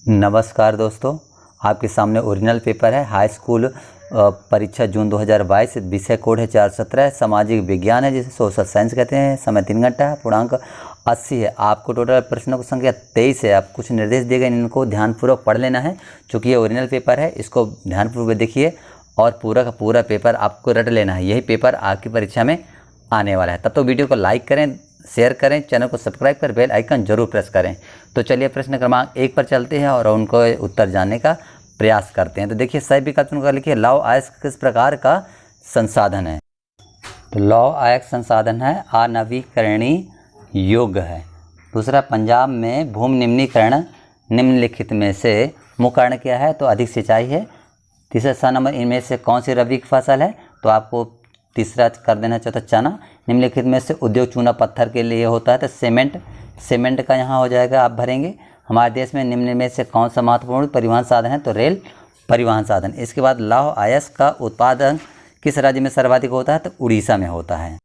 नमस्कार दोस्तों, आपके सामने ओरिजिनल पेपर है। हाई स्कूल परीक्षा जून 2022। विषय कोड है 417। सामाजिक विज्ञान है, जिसे सोशल साइंस कहते हैं। समय 3 घंटा है। पूर्णांक 80 है। आपको टोटल प्रश्नों की संख्या 23 है। आप कुछ निर्देश दिए गए, इनको ध्यानपूर्वक पढ़ लेना है। चूँकि ये ओरिजिनल पेपर है, इसको ध्यानपूर्वक देखिए और पूरा का पूरा पेपर आपको रट लेना है। यही पेपर आपकी परीक्षा में आने वाला है। तब तो वीडियो को लाइक करें, शेयर करें, चैनल को सब्सक्राइब कर बेल आइकन जरूर प्रेस करें। तो चलिए प्रश्न क्रमांक 1 पर चलते हैं और उनको उत्तर जानने का प्रयास करते हैं। तो देखिए सही विकल्प चुनकर लिखिए, लौह अयस्क किस प्रकार का संसाधन है। तो लौह अयस्क संसाधन है अनवीकरणीय योग्य है। दूसरा, पंजाब में भूमि निम्नीकरण निम्नलिखित में से मुख्य कारण क्या है। तो अधिक सिंचाई है। तीसरा, 6 नंबर, इनमें से कौन सी रबी की फसल है। तो आपको तीसरा कर देना। चौथा, चना। निम्नलिखित में से उद्योग चूना पत्थर के लिए होता है। तो सीमेंट का यहाँ हो जाएगा, आप भरेंगे। हमारे देश में निम्न में से कौन सा महत्वपूर्ण परिवहन साधन है। तो रेल परिवहन साधन। इसके बाद, लौह अयस्क का उत्पादन किस राज्य में सर्वाधिक होता है। तो उड़ीसा में होता है।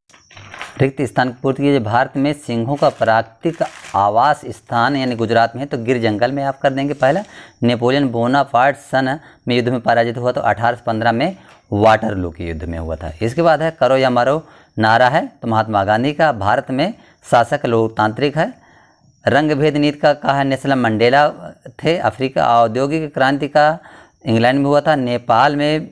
रिक्त स्थान की पूर्ति कीजिए। भारत में सिंहों का प्राकृतिक आवास स्थान यानी गुजरात में है। तो गिर जंगल में आप कर देंगे। पहला, नेपोलियन बोनापार्ट सन में युद्ध में पराजित हुआ। तो 1815 में वाटरलू के युद्ध में हुआ था। इसके बाद है करो या मरो नारा है। तो महात्मा गांधी का। भारत में शासक लोकतांत्रिक है। रंग भेद नीति का कहा है नेल्सन मंडेला थे। अफ्रीका औद्योगिक क्रांति का इंग्लैंड में हुआ था। नेपाल में।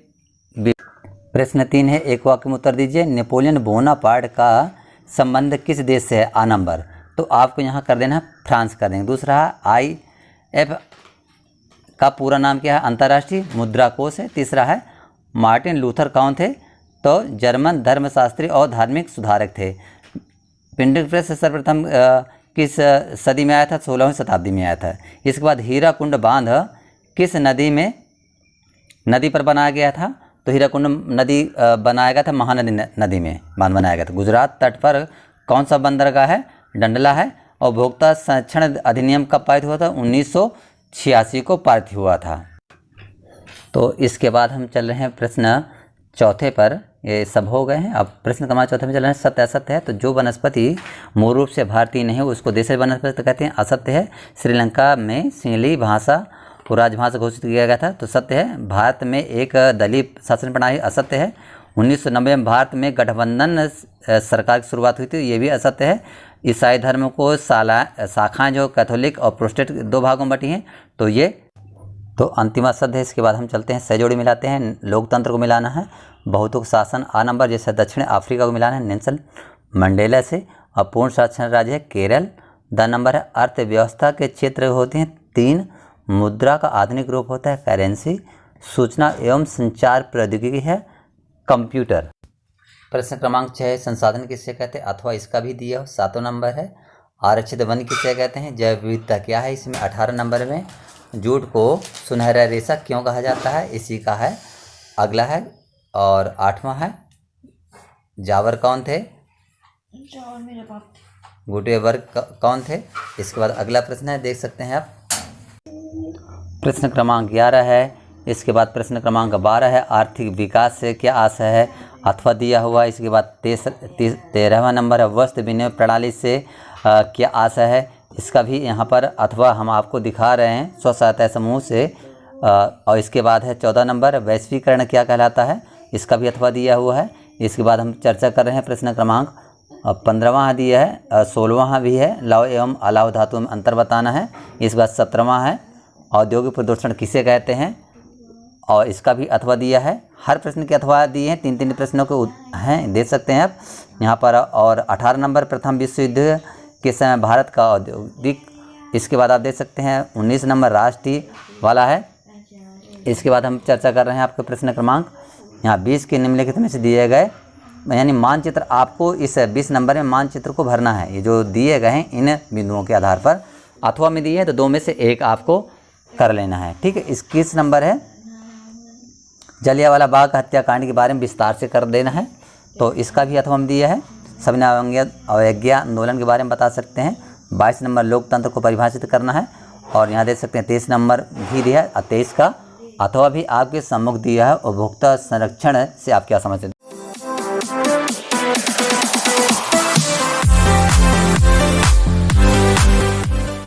प्रश्न 3 है, एक वाक्य में उत्तर दीजिए। नेपोलियन बोनापार्ट का संबंध किस देश से है। आ नंबर। तो आपको यहाँ कर देना है, फ्रांस कर देंगे। दूसरा, IF का पूरा नाम क्या है। अंतर्राष्ट्रीय मुद्रा कोष है। तीसरा है, मार्टिन लूथर कौन थे। तो जर्मन धर्मशास्त्री और धार्मिक सुधारक थे। प्रिंटिंग प्रेस सर्वप्रथम किस सदी में आया था। 16वीं शताब्दी में आया था। इसके बाद, हीराकुंड बांध किस नदी पर बनाया गया था। तो हीराकुंड नदी बनाया गया था, महानदी नदी में बांध बनाया गया था। गुजरात तट पर कौन सा बंदरगाह है। डंडला है। और उपभोक्ता संरक्षण अधिनियम कब पारित हुआ था। 1986 को पारित हुआ था। तो इसके बाद हम चल रहे हैं प्रश्न चौथे पर। ये सब हो गए हैं। अब प्रश्न क्रमांक चौथे में चल रहे हैं, सत्य असत्य है। तो जो वनस्पति मूल रूप से भारतीय नहीं है उसको देशी वनस्पति तो कहते हैं। असत्य है, श्रीलंका में सिंहली भाषा को राजभाषा घोषित किया गया था। तो सत्य है, भारत में एक दलीय शासन प्रणाली। असत्य है, 1990 में भारत में गठबंधन सरकार की शुरुआत हुई थी। ये भी असत्य है। ईसाई धर्म को शाखाएँ जो कैथोलिक और प्रोटेस्टेंट 2 भागों में बटी हैं। तो ये तो अंतिम असत्य है। इसके बाद हम चलते हैं, सहजोड़ी मिलाते हैं। लोकतंत्र को मिलाना है। बहुतों शासन आ नंबर, जैसे दक्षिण अफ्रीका को मिलाना है नेल्सन मंडेला से। और पूर्ण साक्षर राज्य है केरल। द नंबर है, अर्थव्यवस्था के क्षेत्र होते हैं 3। मुद्रा का आधुनिक रूप होता है करेंसी। सूचना एवं संचार प्रौद्योगिकी है कंप्यूटर। प्रश्न क्रमांक 6, संसाधन किससे कहते हैं अथवा इसका भी दिया हो। 7वां नंबर है, आरक्षित वन किससे कहते हैं। जैव विविधता क्या है इसमें। 18 नंबर में, जूट को सुनहरा रेशा क्यों कहा जाता है, इसी का है अगला है। और 8वां है, जावर कौन थे। गुटेनबर्ग कौन थे। इसके बाद अगला प्रश्न है, देख सकते हैं आप। प्रश्न क्रमांक 11 है। इसके बाद प्रश्न क्रमांक 12 है, आर्थिक विकास से क्या आशय है अथवा दिया हुआ। इसके बाद 13वां नंबर है, वस्तु विनिमय प्रणाली से क्या आशय है। इसका भी यहाँ पर अथवा हम आपको दिखा रहे हैं स्व सहायता समूह से। और इसके बाद है 14 नंबर, वैश्वीकरण क्या कहलाता है। इसका भी अथवा दिया हुआ है। इसके बाद हम चर्चा कर रहे हैं प्रश्न क्रमांक 15वां दिया है। 16वां भी है, लौह एवं अलाव धातु में अंतर बताना है। इसके बाद 17वां है, औद्योगिक प्रदूषण किसे कहते हैं। और इसका भी अथवा दिया है। हर प्रश्न के अथवा दिए हैं, 3-3 प्रश्नों के हैं, देख सकते हैं आप यहाँ पर। और 18 नंबर, प्रथम विश्व युद्ध के समय भारत का औद्योगिक। इसके बाद आप देख सकते हैं 19 नंबर राष्ट्रीय वाला है। इसके बाद हम चर्चा कर रहे हैं आपके प्रश्न क्रमांक यहाँ 20 के निम्नलिखित में से दिए गए यानी मानचित्र। आपको इस 20 नंबर में मानचित्र को भरना है। ये जो दिए गए हैं इन बिंदुओं के आधार पर अथवा में दिए हैं, तो 2 में से 1 आपको कर लेना है। ठीक है। 21 नंबर है, जलियांवाला बाग हत्याकांड के बारे में विस्तार से कर देना है। तो इसका भी अथवा में दिया है। सविनय अवज्ञा आंदोलन के बारे में बता सकते हैं। 22 नंबर, लोकतंत्र को परिभाषित करना है। और यहाँ देख सकते हैं 23 नंबर भी दिया है। 23 का अथवा भी आपके सम्मुख दिया है। उपभोक्ता संरक्षण से आप क्या समझते हैं।